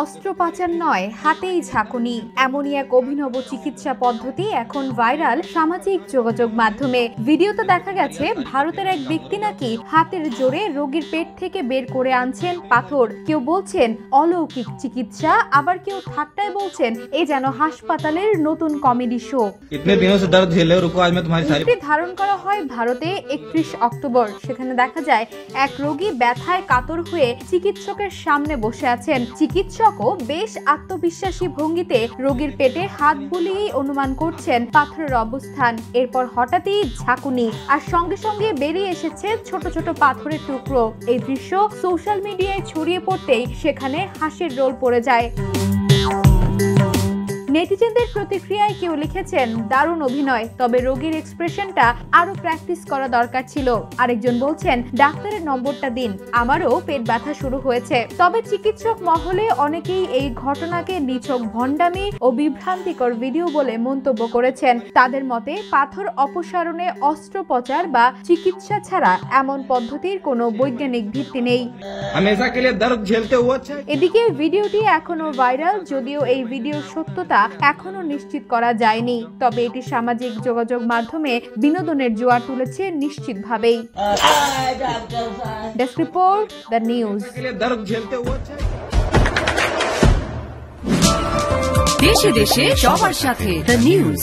অস্ত্রোপচার নয়, হাতেই ঝাঁকুনি, এমনই এক অভিনব চিকিৎসা পদ্ধতি এখন ভাইরাল সামাজিক যোগাযোগ মাধ্যমে। ভিডিওতে দেখা গেছে ভারতের এক ব্যক্তি নাকি হাতের জোরে রোগীর পেট থেকে বের করে আনছেন পাথর। কেউ বলছেন অলৌকিক চিকিৎসা, আবার কেউ ঠাট্টায় বলছেন এ যেন হাসপাতালের নতুন কমেডি শো। ধারণ করা হয় ভারতে 31 অক্টোবর। সেখানে দেখা যায় এক রোগী ব্যথায় কাতর হয়ে চিকিৎসকের সামনে বসে আছেন। চিকিৎসকও বেশ আত্মবিশ্বাসী ভঙ্গিতে রোগীর পেটে হাত বুলিয়ে অনুমান করছেন পাথরের অবস্থান। এরপর হঠাৎই ঝাঁকুনি, আর সঙ্গে সঙ্গে বেরিয়ে এসেছে ছোট ছোট পাথরের টুকরো। এই দৃশ্য সোশ্যাল মিডিয়ায় ছড়িয়ে পড়তেই সেখানে হাসির রোল পড়ে যায়। নেটিজেনদের প্রতিক্রিয়ায় কেউ লিখেছেন দারুণ অভিনয়, তবে রোগীর এক্সপ্রেশনটা আরো প্র্যাকটিস করা দরকার ছিল। আরেকজন বলছেন ডাক্তারের নম্বরটা দিন, আমারও পেট ব্যথা শুরু হয়েছে। তবে চিকিৎসক মহলে অনেকেই এই ঘটনাকে নিছক ভণ্ডামি ও বিভ্রান্তিকর ভিডিও বলে মন্তব্য করেছেন। তাদের মতে পাথর অপসারণে অস্ত্রোপচার বা চিকিৎসা ছাড়া এমন পদ্ধতির কোনো বৈজ্ঞানিক ভিত্তি নেই। এদিকে ভিডিওটি এখনো ভাইরাল, যদিও এই ভিডিওর সত্যতা এখনো নিশ্চিত করা যায়নি। তবে এটি সামাজিক যোগাযোগ মাধ্যমে বিনোদনের জোয়ার তুলেছে নিশ্চিতভাবেই। Desk report, the news. দেশে দেশে সবার সাথে, দ্য নিউজ।